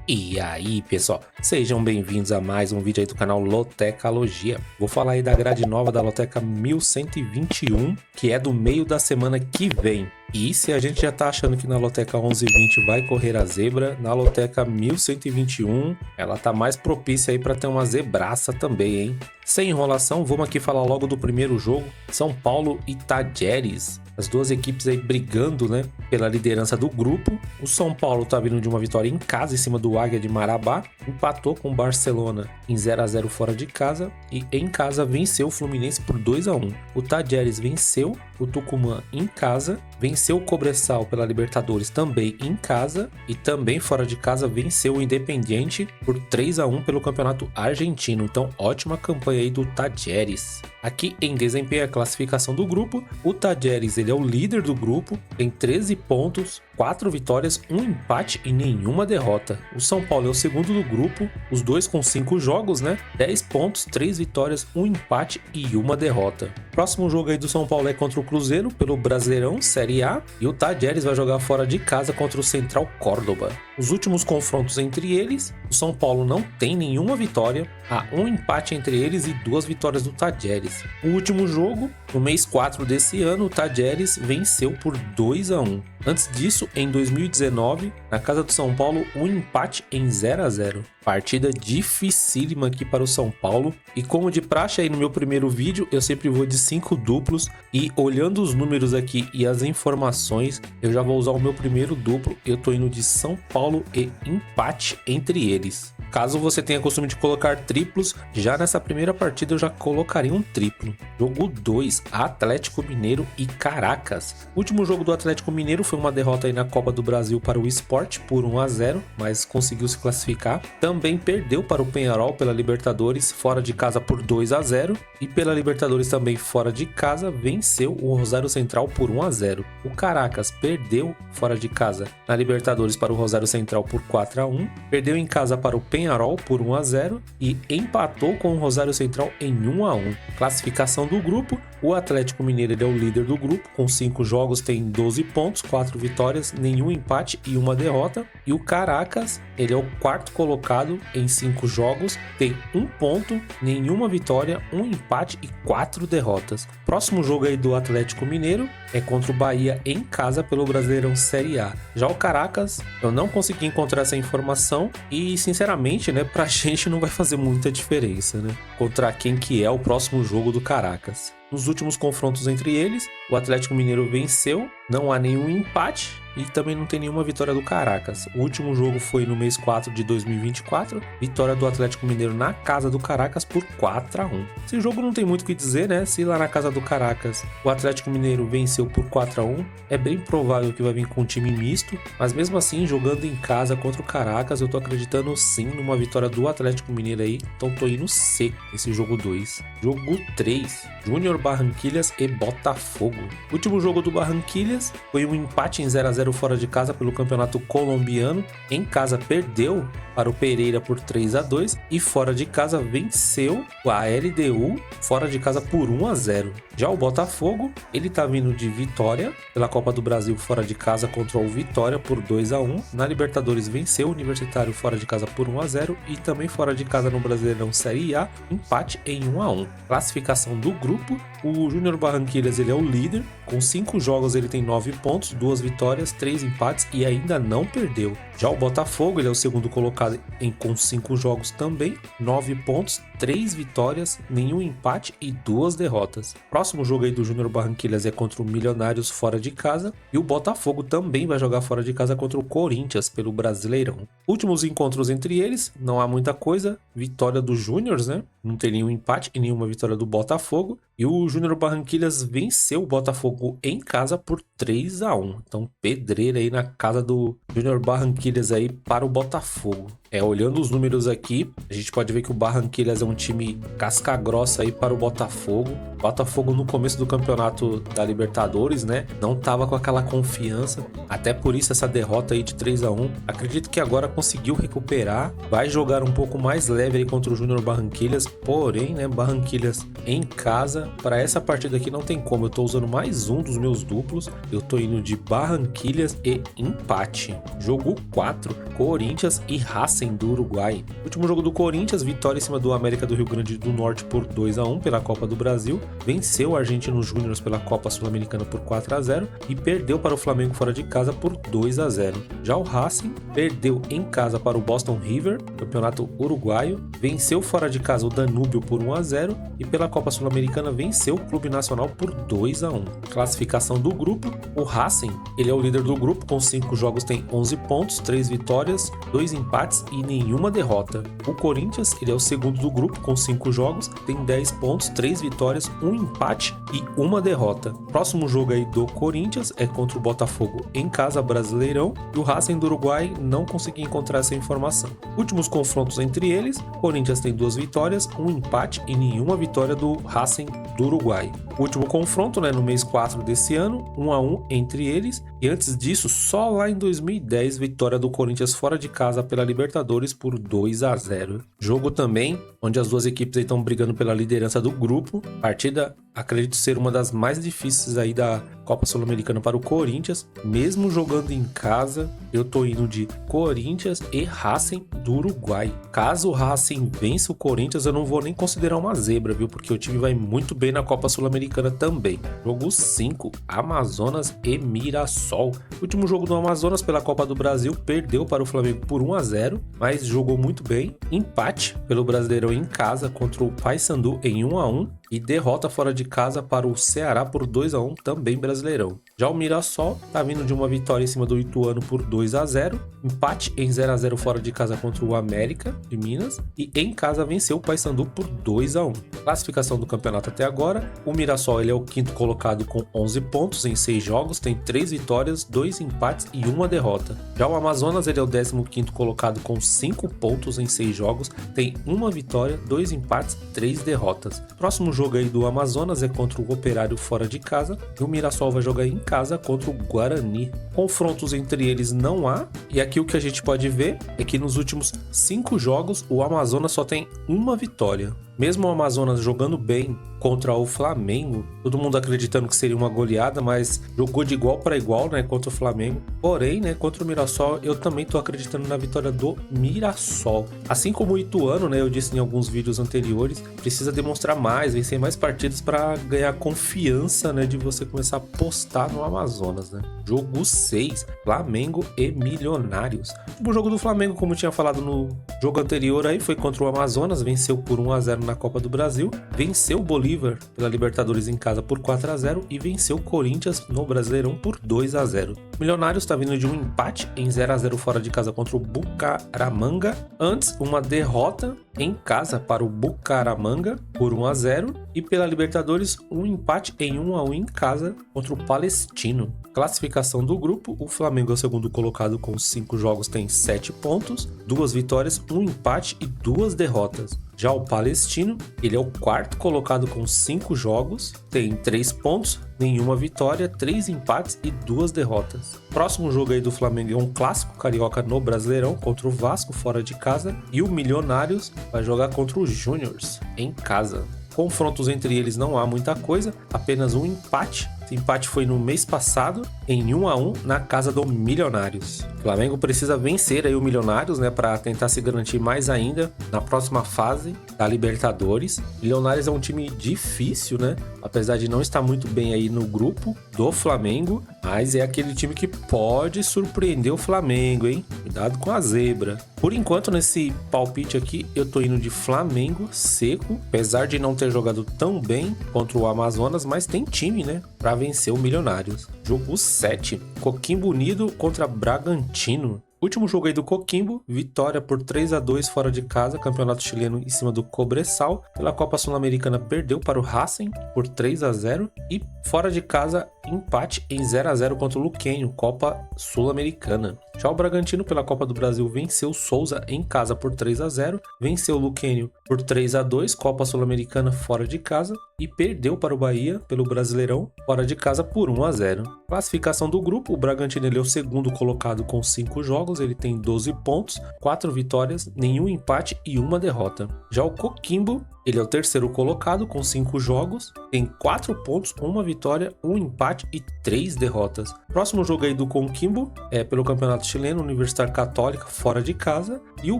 E aí, pessoal, sejam bem-vindos a mais um vídeo aí do canal Lotecalogia. Vou falar aí da grade nova da Loteca 1121, que é do meio da semana que vem. E se a gente já tá achando que na Loteca 1120 vai correr a zebra, na Loteca 1121 ela tá mais propícia aí para ter uma zebraça também, hein? Sem enrolação, vamos aqui falar logo do primeiro jogo, São Paulo e Tajeres. As duas equipes aí brigando, né, pela liderança do grupo. O São Paulo tá vindo de uma vitória em casa em cima do Águia de Marabá, empatou com o Barcelona em 0 a 0 fora de casa e em casa venceu o Fluminense por 2 a 1. O Tajeres venceu o Tucumã em casa, venceu o Cobresal pela Libertadores também em casa e também fora de casa venceu o Independiente por 3 a 1 pelo Campeonato Argentino. Então, ótima campanha aí do Tajeres. Aqui em desempenho a classificação do grupo, o Tajeres ele é o líder do grupo, tem 13 pontos, 4 vitórias, 1 empate e nenhuma derrota. O São Paulo é o segundo do grupo, os dois com 5 jogos, né? 10 pontos, 3 vitórias, 1 empate e 1 derrota. Próximo jogo aí do São Paulo é contra o Cruzeiro pelo Brasileirão Série A e o Tajeres vai jogar fora de casa contra o Central Córdoba. Os últimos confrontos entre eles, o São Paulo não tem nenhuma vitória, há 1 empate entre eles e 2 vitórias do Tajeres. O último jogo, no mês 4 desse ano, o Tajeres venceu por 2 a 1. Antes disso, em 2019, na casa do São Paulo, um empate em 0 a 0. Partida dificílima aqui para o São Paulo. E como de praxe aí no meu primeiro vídeo, eu sempre vou de 5 duplos. E olhando os números aqui e as informações, eu já vou usar o meu primeiro duplo. Eu tô indo de São Paulo e empate entre eles. Caso você tenha costume de colocar triplos, já nessa primeira partida eu já colocaria um triplo. Jogo 2, Atlético Mineiro e Caracas. O último jogo do Atlético Mineiro foi uma derrota aí na Copa do Brasil para o Sport por 1 a 0, mas conseguiu se classificar. Também perdeu para o Peñarol pela Libertadores fora de casa por 2 a 0 e pela Libertadores também fora de casa venceu o Rosário Central por 1 a 0. O Caracas perdeu fora de casa na Libertadores para o Rosário Central por 4 a 1, perdeu em casa para o Peñarol por 1 a 0 e empatou com o Rosário Central em 1 a 1. Classificação do grupo, o Atlético Mineiro ele é o líder do grupo, com 5 jogos tem 12 pontos, 4 vitórias, nenhum empate e 1 derrota. E o Caracas, ele é o quarto colocado em 5 jogos, tem 1 ponto, nenhuma vitória, 1 empate e 4 derrotas. Próximo jogo aí do Atlético Mineiro é contra o Bahia em casa pelo Brasileirão Série A. Já o Caracas, eu não consegui encontrar essa informação e, sinceramente, né, pra gente não vai fazer muita diferença, né? Contra quem que é o próximo jogo do Caracas. Nos últimos confrontos entre eles, o Atlético Mineiro venceu, não há nenhum empate e também não tem nenhuma vitória do Caracas. O último jogo foi no mês 4 de 2024, vitória do Atlético Mineiro na casa do Caracas por 4 a 1. Esse jogo não tem muito o que dizer, né? Se lá na casa do Caracas o Atlético Mineiro venceu por 4 a 1, é bem provável que vai vir com um time misto, mas mesmo assim, jogando em casa contra o Caracas, eu tô acreditando sim numa vitória do Atlético Mineiro aí, então tô indo seco esse jogo 2. Jogo 3, Júnior Barranquillas e Botafogo. O último jogo do Barranquillas foi um empate em 0 a 0 fora de casa pelo Campeonato Colombiano. Em casa perdeu para o Pereira por 3 a 2 e fora de casa venceu a LDU fora de casa por 1 a 0. Já o Botafogo, ele tá vindo de vitória pela Copa do Brasil fora de casa contra o Vitória por 2 a 1. Na Libertadores venceu o Universitário fora de casa por 1 a 0 e também fora de casa no Brasileirão Série A, empate em 1 a 1. Classificação do grupo, o Júnior Barranquillas ele é o líder, com 5 jogos ele tem 9 pontos, 2 vitórias, 3 empates e ainda não perdeu. Já o Botafogo ele é o segundo colocado com 5 jogos também, 9 pontos, 3 vitórias, nenhum empate e 2 derrotas. Próximo jogo aí do Júnior Barranquillas é contra o Milionários fora de casa e o Botafogo também vai jogar fora de casa contra o Corinthians pelo Brasileirão. Últimos encontros entre eles, não há muita coisa, vitória dos Júniors, né? Não tem nenhum empate e nenhuma vitória do Botafogo. E o Júnior Barranquillas venceu o Botafogo em casa por 3 a 1. Então, pedreira aí na casa do Júnior Barranquillas aí para o Botafogo. Olhando os números aqui, a gente pode ver que o Barranquillas é um time casca grossa aí para o Botafogo. Botafogo no começo do campeonato da Libertadores, né? Não tava com aquela confiança. Até por isso essa derrota aí de 3-1. Acredito que agora conseguiu recuperar. Vai jogar um pouco mais leve aí contra o Júnior Barranquillas. Porém, né? Barranquillas em casa. Para essa partida aqui não tem como. Eu tô usando mais um dos meus duplos. Eu tô indo de Barranquillas e empate. Jogo 4. Corinthians e Racing do Uruguai. Último jogo do Corinthians. Vitória em cima do América do Rio Grande do Norte por 2-1 pela Copa do Brasil. Venceu o Argentinos Júnior pela Copa Sul-Americana por 4-0 e perdeu para o Flamengo fora de casa por 2-0. Já o Racing perdeu em casa para o Boston River, campeonato uruguaio, venceu fora de casa o Danúbio por 1-0 e pela Copa Sul-Americana venceu o Clube Nacional por 2-1. Classificação do grupo: o Racing, ele é o líder do grupo, com 5 jogos tem 11 pontos, 3 vitórias, 2 empates e nenhuma derrota. O Corinthians, ele é o segundo do grupo, com 5 jogos, tem 10 pontos, 3 vitórias, 1 empate e 1 derrota. Próximo jogo aí do Corinthians é contra o Botafogo em casa, Brasileirão, e o Racing do Uruguai não consegui encontrar essa informação. Últimos confrontos entre eles: Corinthians tem 2 vitórias, 1 empate e nenhuma vitória do Racing do Uruguai. Último confronto, né, no mês 4 desse ano, 1-1 entre eles, e antes disso, só lá em 2010, vitória do Corinthians fora de casa pela Libertadores por 2-0. Jogo também onde as duas equipes estão brigando pela liderança do grupo. Partida, acredito ser uma das mais difíceis aí da Copa Sul-Americana para o Corinthians, mesmo jogando em casa. Eu tô indo de Corinthians e Racing do Uruguai. Caso o Racing vença o Corinthians, eu não vou nem considerar uma zebra, viu? Porque o time vai muito bem na Copa Sul-Americana também. Jogo 5, Amazonas e Mirassol. Último jogo do Amazonas pela Copa do Brasil, perdeu para o Flamengo por 1-0, mas jogou muito bem. Empate pelo Brasileirão em casa contra o Paysandu em 1-1 e derrota fora de casa para o Ceará por 2-1, também Brasileirão. Já o Mirassol tá vindo de uma vitória em cima do Ituano por 2-0, empate em 0-0 fora de casa contra o América de Minas e em casa venceu o Paysandu por 2-1. Classificação do campeonato até agora: o Mirassol, ele é o quinto colocado com 11 pontos em 6 jogos, tem 3 vitórias, 2 empates e 1 derrota. Já o Amazonas, ele é o 15º colocado com 5 pontos em 6 jogos, tem 1 vitória, 2 empates, 3 derrotas. Próximo jogo aí do Amazonas é contra o Operário fora de casa e o Mirassol vai jogar em casa contra o Guarani. Confrontos entre eles não há, e aqui o que a gente pode ver é que nos últimos 5 jogos o Amazonas só tem 1 vitória. Mesmo o Amazonas jogando bem contra o Flamengo, todo mundo acreditando que seria uma goleada, mas jogou de igual para igual, né, contra o Flamengo. Porém, né, contra o Mirassol, eu também tô acreditando na vitória do Mirassol. Assim como o Ituano, né, eu disse em alguns vídeos anteriores, precisa demonstrar mais, vencer mais partidas para ganhar confiança, né, de você começar a apostar no Amazonas, né. Jogo 6, Flamengo e Milionários. O jogo do Flamengo, como eu tinha falado no jogo anterior aí, foi contra o Amazonas, venceu por 1-0 na Copa do Brasil, venceu o Bolívar pela Libertadores em casa por 4-0 e venceu o Corinthians no Brasileirão por 2-0. Milionários está vindo de um empate em 0-0 fora de casa contra o Bucaramanga, antes uma derrota em casa para o Bucaramanga por 1-0 e pela Libertadores um empate em 1-1 em casa contra o Palestino. Classificação do grupo: o Flamengo é o segundo colocado com 5 jogos, tem 7 pontos, 2 vitórias, 1 empate e 2 derrotas. Já o Palestino, ele é o quarto colocado com 5 jogos, tem 3 pontos, nenhuma vitória, 3 empates e 2 derrotas. Próximo jogo aí do Flamengo é um clássico carioca no Brasileirão contra o Vasco fora de casa e o Milionários vai jogar contra os Júniors em casa. Confrontos entre eles não há muita coisa, apenas um empate. Esse empate foi no mês passado, em 1-1, na casa do Milionários. O Flamengo precisa vencer aí o Milionários, né, para tentar se garantir mais ainda na próxima fase da Libertadores. Milionários é um time difícil, né, apesar de não estar muito bem aí no grupo do Flamengo, mas é aquele time que pode surpreender o Flamengo, hein? Cuidado com a zebra. Por enquanto, nesse palpite aqui, eu tô indo de Flamengo seco, apesar de não ter jogado tão bem contra o Amazonas, mas tem time, né, para vencer o Milionários. Jogo 7, Coquimbo Unido contra Bragantino. Último jogo aí do Coquimbo, vitória por 3-2 fora de casa, campeonato chileno em cima do Cobresal. Pela Copa Sul-Americana perdeu para o Racing por 3-0 e fora de casa empate em 0-0 contra o Luquenho, Copa Sul-Americana. Já o Bragantino pela Copa do Brasil venceu o Souza em casa por 3-0, venceu o Luquenho por 3-2, Copa Sul-Americana fora de casa e perdeu para o Bahia pelo Brasileirão fora de casa por 1-0. Classificação do grupo, o Bragantino ele é o segundo colocado com 5 jogos, ele tem 12 pontos, 4 vitórias, nenhum empate e 1 derrota. Já o Coquimbo, ele é o terceiro colocado com 5 jogos, tem 4 pontos, 1 vitória, 1 empate e 3 derrotas. Próximo jogo aí do Coquimbo é pelo Campeonato Chileno, Universidade Católica fora de casa, e o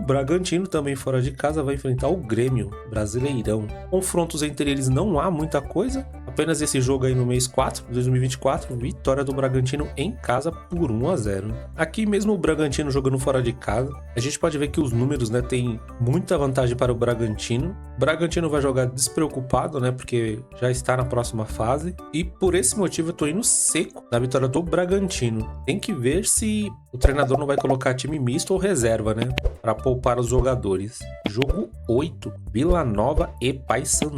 Bragantino também fora de casa vai enfrentar o Grêmio, Brasileirão. Confrontos entre eles não há muita coisa, apenas esse jogo aí no mês 4 de 2024, vitória do Bragantino em casa por 1-0. Aqui mesmo o Bragantino jogando fora de casa, a gente pode ver que os números, né, tem muita vantagem para o Bragantino. O Bragantino vai jogar despreocupado, né, porque já está na próxima fase, e por esse motivo eu tô indo seco na vitória do Bragantino. Tem que ver se o treinador não vai colocar time misto ou reserva, né, para poupar os jogadores. Jogo 8, Vila Nova e Paysandu.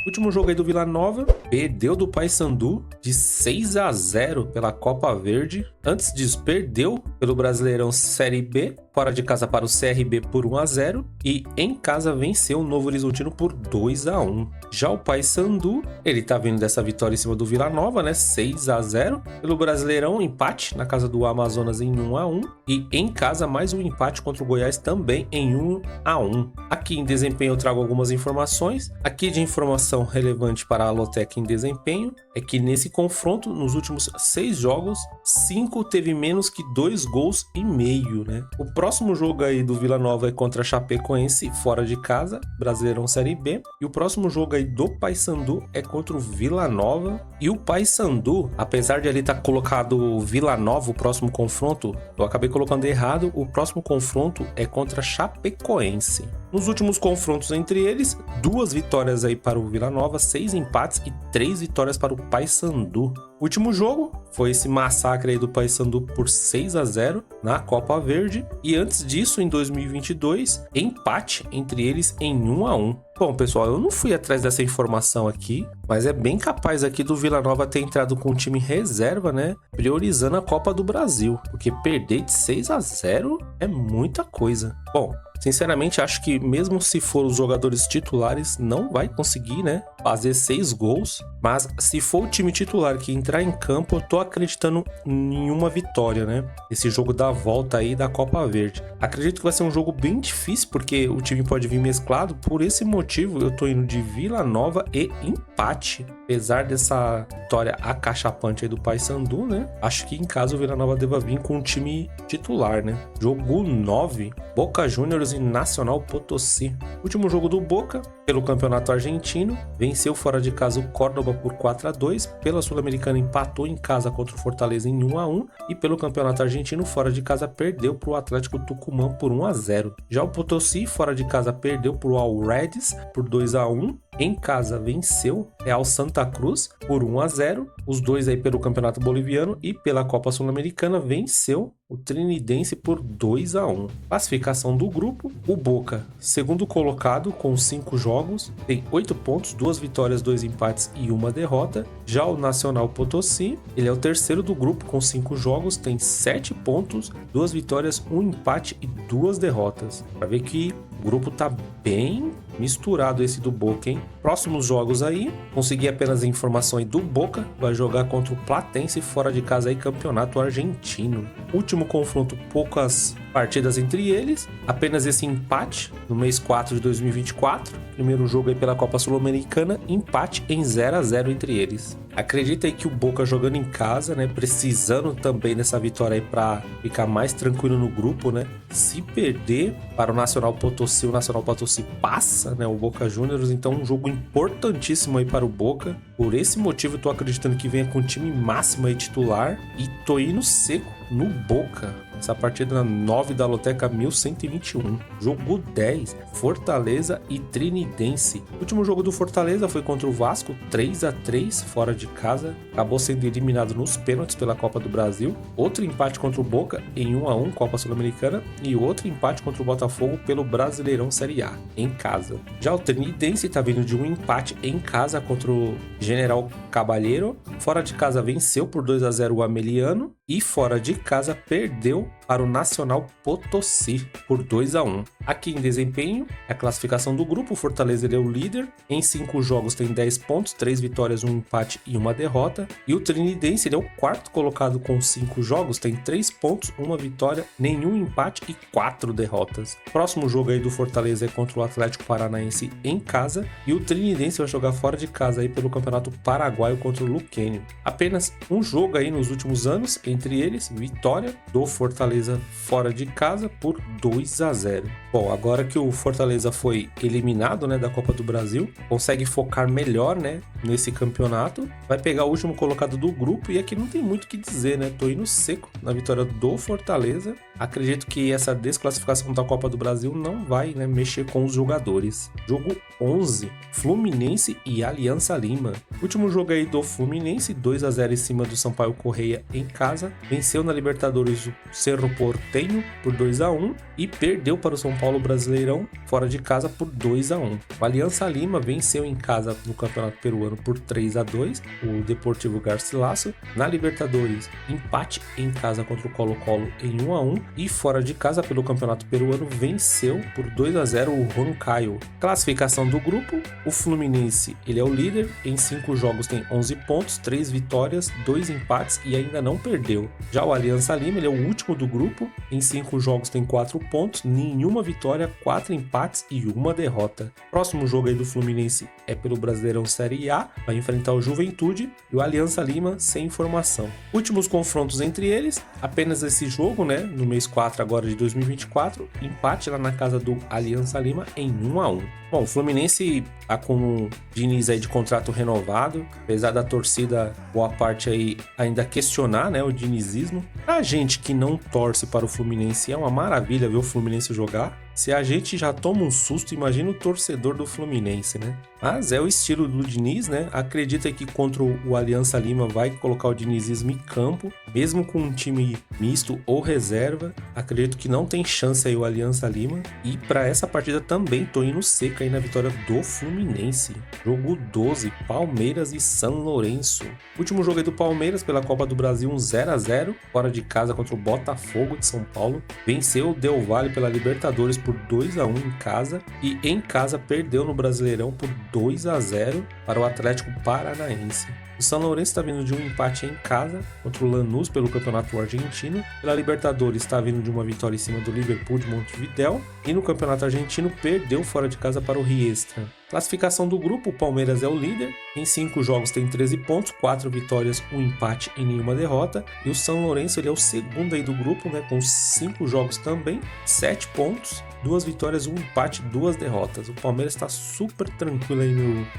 Último jogo aí do Vila Nova, perdeu do Paysandu de 6-0 pela Copa Verde. Antes disso, perdeu pelo Brasileirão Série B, fora de casa para o CRB por 1-0 e em casa venceu o Novo Horizontino por 2-1. Já o Paysandu, ele tá vindo dessa vitória em cima do Vila Nova, né, 6-0. Pelo Brasileirão, empate na casa do Amazonas em 1-1 e em casa mais um empate contra o Goiás também em 1-1. Aqui em desempenho eu trago algumas informações. Aqui de informação relevante para a Lotec em desempenho é que nesse confronto, nos últimos 6 jogos, 5 teve menos que 2 gols e meio, né? O próximo jogo aí do Vila Nova é contra a Chapecoense, fora de casa, Brasileirão Série B. E o próximo jogo aí do Paysandu é contra o Vila Nova. E o Paysandu, apesar de ali estar colocado Vila Nova, o próximo confronto, eu acabei colocando errado, o próximo confronto é contra a Chapecoense. Nos últimos confrontos entre eles, 2 vitórias aí para o Vila Nova, 6 empates e 3 vitórias para o Paysandu. O último jogo foi esse massacre aí do Paysandu por 6-0 na Copa Verde. E antes disso, em 2022, empate entre eles em 1-1. Bom, pessoal, eu não fui atrás dessa informação aqui, mas é bem capaz aqui do Vila Nova ter entrado com um time reserva, né? Priorizando a Copa do Brasil, porque perder de 6-0 é muita coisa. Bom, sinceramente, acho que mesmo se for os jogadores titulares, não vai conseguir, né, fazer 6 gols. Mas se for o time titular que entrar em campo, eu tô acreditando em uma vitória, né? Esse jogo da volta aí da Copa Verde. Acredito que vai ser um jogo bem difícil, porque o time pode vir mesclado. Por esse motivo, eu tô indo de Vila Nova e empate. Apesar dessa vitória acachapante aí do Paysandu, né? Acho que em casa o Vila Nova deva vir com um time titular, né? Jogo 9, Boca Juniors e Nacional Potosí. Último jogo do Boca, pelo Campeonato Argentino, venceu fora de casa o Córdoba por 4-2, pela Sul-Americana empatou em casa contra o Fortaleza em 1-1 e pelo Campeonato Argentino fora de casa perdeu para o Atlético Tucumã por 1-0. Já o Potosí fora de casa perdeu para o All Reds por 2-1. Em casa venceu Real Santa Cruz por 1-0. Os dois aí pelo Campeonato Boliviano e pela Copa Sul-Americana venceu o Trinidense por 2-1. Classificação do grupo, o Boca, segundo colocado com 5 jogos, tem 8 pontos, 2 vitórias, 2 empates e 1 derrota. Já o Nacional Potosí, ele é o terceiro do grupo com 5 jogos, tem 7 pontos, 2 vitórias, 1 empate e 2 derrotas. Para ver que o grupo tá bem misturado esse do Boca, hein? Próximos jogos aí, consegui apenas a informação aí do Boca, vai jogar contra o Platense fora de casa aí, Campeonato Argentino. Último confronto, poucas partidas entre eles, apenas esse empate no mês 4 de 2024. Primeiro jogo aí pela Copa Sul-Americana, empate em 0-0 entre eles. Acredita aí que o Boca jogando em casa, né, precisando também dessa vitória aí para ficar mais tranquilo no grupo, né? Se perder para o Nacional Potosí passa, né, o Boca Juniors, então um jogo importantíssimo aí para o Boca. Por esse motivo eu tô acreditando que venha com o time máximo aí titular e tô indo seco no Boca. Essa partida 9 da Loteca 1121. Jogo 10, Fortaleza e Trinidense. O último jogo do Fortaleza foi contra o Vasco, 3-3 fora de casa. Acabou sendo eliminado nos pênaltis pela Copa do Brasil. Outro empate contra o Boca em 1-1 Copa Sul-Americana e outro empate contra o Botafogo pelo Brasileirão Série A, em casa. Já o Trinidense está vindo de um empate em casa contra o General Caballero. Fora de casa venceu por 2-0 o Ameliano e fora de casa perdeu para o Nacional Potosí por 2-1. Aqui em desempenho, a classificação do grupo, o Fortaleza ele é o líder, em 5 jogos tem 10 pontos, 3 vitórias, 1 empate e 1 derrota, e o Trinidense ele é o quarto colocado com 5 jogos, tem 3 pontos, 1 vitória, nenhum empate e 4 derrotas. Próximo jogo aí do Fortaleza é contra o Atlético Paranaense em casa, e o Trinidense vai jogar fora de casa aí pelo Campeonato Paraguaio contra o Luquenio. Apenas um jogo aí nos últimos anos, entre eles, vitória do Fortaleza fora de casa por 2-0. Bom, agora que o Fortaleza foi eliminado, né, da Copa do Brasil, consegue focar melhor, né, nesse campeonato, vai pegar o último colocado do grupo e aqui não tem muito o que dizer, né, tô indo seco na vitória do Fortaleza. Acredito que essa desclassificação da Copa do Brasil não vai, né, mexer com os jogadores. Jogo 11, Fluminense e Aliança Lima. Último jogo aí do Fluminense, 2-0 em cima do Sampaio Corrêa em casa, venceu na Libertadores o Cerro Porteño por 2-1 e perdeu para o São Paulo Brasileirão fora de casa por 2-1. O Aliança Lima venceu em casa no Campeonato Peruano por 3-2 o Deportivo Garcilaso. Na Libertadores, empate em casa contra o Colo-Colo em 1-1 e fora de casa pelo Campeonato Peruano venceu por 2-0 o Huancayo. Classificação do grupo, o Fluminense ele é o líder, em 5 jogos tem 11 pontos, 3 vitórias, 2 empates e ainda não perdeu. Já o Aliança Lima ele é o último do grupo, em 5 jogos tem 4 pontos, nenhuma vitória, 4 empates e 1 derrota. Próximo jogo aí do Fluminense é pelo Brasileirão Série A, vai enfrentar o Juventude e o Aliança Lima sem informação. Últimos confrontos entre eles, apenas esse jogo, né, no mês 4 agora de 2024, empate lá na casa do Aliança Lima em 1-1. Bom, o Fluminense tá com o Diniz aí de contrato renovado, apesar da torcida, boa parte aí ainda questionar, né, o dinizismo. Pra gente que não torce para o Fluminense, é uma maravilha ver o Fluminense jogar. Se a gente já toma um susto, imagina o torcedor do Fluminense, né? Mas é o estilo do Diniz, né? Acredita que contra o Aliança Lima vai colocar o dinizismo em campo, mesmo com um time misto ou reserva. Acredito que não tem chance aí o Aliança Lima. E para essa partida também tô indo seco aí na vitória do Fluminense. Jogo 12, Palmeiras e São Lourenço. Último jogo aí do Palmeiras pela Copa do Brasil, 0-0, fora de casa contra o Botafogo de São Paulo. Venceu o Del Valle pela Libertadores por 2-1 em casa e em casa perdeu no Brasileirão por 2-0 para o Atlético Paranaense. O São Lourenço está vindo de um empate em casa contra o Lanús pelo Campeonato Argentino. Pela Libertadores está vindo de uma vitória em cima do Liverpool de Montevidéu. E no Campeonato Argentino perdeu fora de casa para o Riestra. Classificação do grupo, o Palmeiras é o líder. Em 5 jogos tem 13 pontos, 4 vitórias, 1 empate e nenhuma derrota. E o São Lourenço ele é o segundo aí do grupo, né, com 5 jogos também, 7 pontos, 2 vitórias, 1 empate, 2 derrotas. O Palmeiras está super tranquilo aí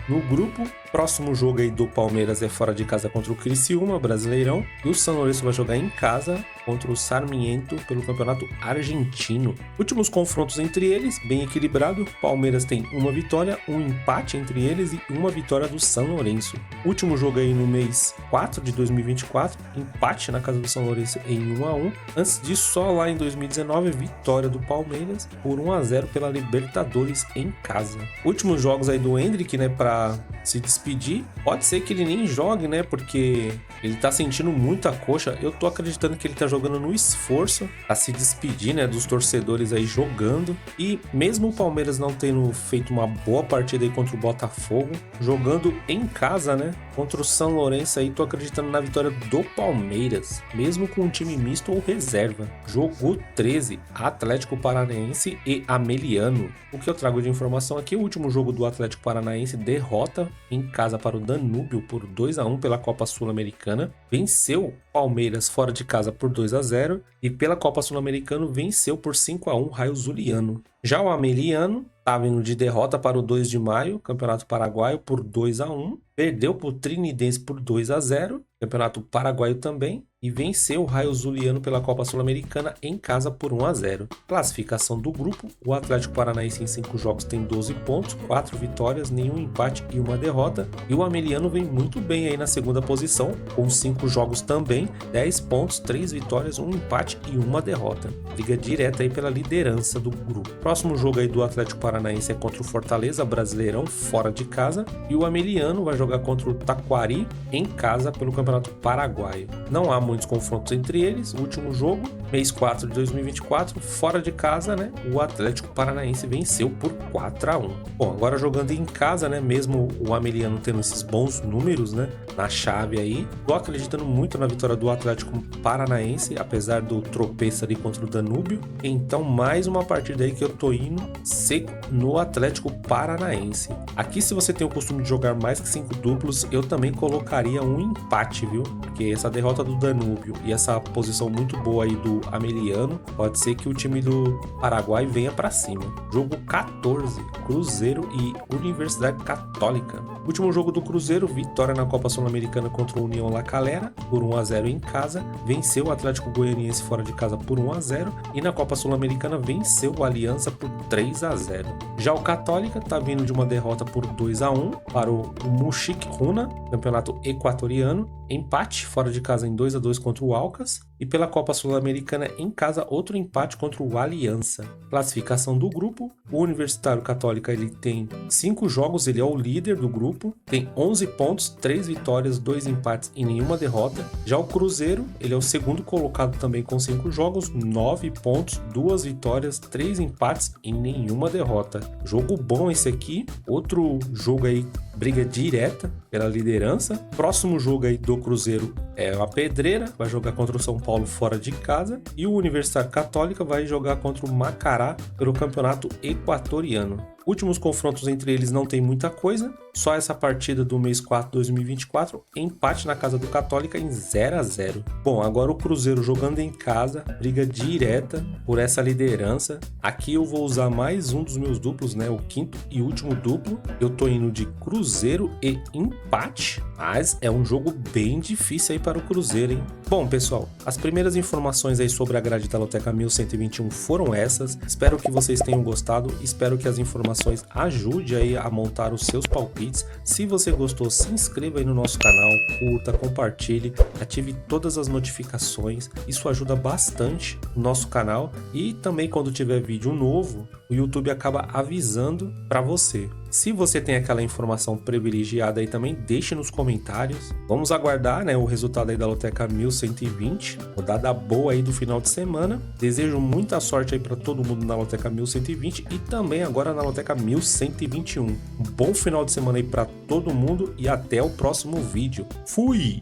no grupo. Próximo jogo aí do Palmeiras é fora de casa contra o Criciúma, Brasileirão. E o São Lourenço vai jogar em casa contra o Sarmiento pelo Campeonato Argentino. Últimos confrontos entre eles, bem equilibrado. Palmeiras tem 1 vitória, 1 empate entre eles e 1 vitória do São Lourenço. Último jogo aí no mês 4 de 2024, empate na casa do São Lourenço em 1-1. Antes disso, só lá em 2019, vitória do Palmeiras por 1-0 pela Libertadores em casa. Últimos jogos aí do Endrick, né, para se despedir. Pode ser que ele nem jogue, né, porque ele tá sentindo muita coxa. Eu tô acreditando que ele tá jogando no esforço a se despedir, né, dos torcedores aí jogando. E mesmo o Palmeiras não tendo feito uma boa partida aí contra o Botafogo, jogando em casa, né, contra o São Lourenço aí, tô acreditando na vitória do Palmeiras, mesmo com um time misto ou reserva. Jogo 13, Atlético Paranaense e Ameliano. O que eu trago de informação aqui, o último jogo do Atlético Paranaense, derrota em casa para o Danúbio por 2-1 pela Copa Sul-Americana. Venceu Palmeiras fora de casa por 2-0 e pela Copa Sul-Americana venceu por 5-1 Raio Zuliano. Já o Ameliano tá vindo de derrota para o 2 de maio, Campeonato Paraguaio por 2-1. Perdeu para o Trinidense por 2-0, Campeonato Paraguaio também. E venceu o Raio Zuliano pela Copa Sul-Americana em casa por 1-0. Classificação do grupo: o Atlético Paranaense em 5 jogos tem 12 pontos, 4 vitórias, nenhum empate e uma derrota. E o Ameliano vem muito bem aí na segunda posição, com 5 jogos também, 10 pontos, 3 vitórias, 1 empate e uma derrota. Briga direta aí pela liderança do grupo. Próximo jogo aí do Atlético Paranaense é contra o Fortaleza, Brasileirão, fora de casa. E o Ameliano vai jogar contra o Taquari em casa pelo Campeonato Paraguaio. Não há muitos confrontos entre eles. O último jogo, mês 4 de 2024, fora de casa, né? O Atlético Paranaense venceu por 4-1. Bom, agora jogando em casa, né? Mesmo o Ameliano tendo esses bons números, né? Na chave aí, tô acreditando muito na vitória do Atlético Paranaense, apesar do tropeço ali contra o Danúbio. Então, mais uma partida aí que eu tô indo seco no Atlético Paranaense. Aqui, se você tem o costume de jogar mais que 5 duplos, eu também colocaria um empate, viu? Porque essa derrota do Danúbio e essa posição muito boa aí do Ameliano, pode ser que o time do Paraguai venha para cima. Jogo 14, Cruzeiro e Universidade Católica. Último jogo do Cruzeiro, vitória na Copa Sul-Americana contra o União La Calera por 1-0 em casa, venceu o Atlético Goianiense fora de casa por 1-0 e na Copa Sul-Americana venceu o Aliança por 3-0. Já o Católica tá vindo de uma derrota por 2-1 para o Muxic Runa, campeonato equatoriano, empate fora de casa em 2-2 contra o Alcas e pela Copa Sul-Americana em casa outro empate contra o Aliança. Classificação do grupo: o Universitário Católica ele tem 5 jogos, ele é o líder do grupo, tem 11 pontos, 3 vitórias, 2 empates e nenhuma derrota. Já o Cruzeiro, ele é o segundo colocado também com 5 jogos, 9 pontos, 2 vitórias, 3 empates e nenhuma derrota. Jogo bom esse aqui, outro jogo aí, briga direta pela liderança. Próximo jogo aí do Cruzeiro é a Pedreira, vai jogar contra o São Paulo fora de casa, e o Universidade Católica vai jogar contra o Macará pelo campeonato equatoriano. Últimos confrontos entre eles não tem muita coisa, só essa partida do mês 4 de 2024, empate na casa do Católica em 0-0. Bom, agora o Cruzeiro jogando em casa, briga direta por essa liderança. Aqui eu vou usar mais um dos meus duplos, né? O quinto e último duplo. Eu tô indo de Cruzeiro e empate, mas é um jogo bem difícil aí para o Cruzeiro, hein? Bom, pessoal, as primeiras informações aí sobre a grade da Loteca 1121 foram essas. Espero que vocês tenham gostado, espero que as informações ajude aí a montar os seus palpites. Se você gostou, se inscreva aí no nosso canal, curta, compartilhe, ative todas as notificações, isso ajuda bastante o nosso canal, e também quando tiver vídeo novo, o YouTube acaba avisando para você. Se você tem aquela informação privilegiada aí também, deixe nos comentários. Vamos aguardar, né, o resultado aí da Loteca 1120, rodada boa aí do final de semana. Desejo muita sorte aí para todo mundo na Loteca 1120 e também agora na Loteca 1121. Um bom final de semana aí para todo mundo e até o próximo vídeo. Fui!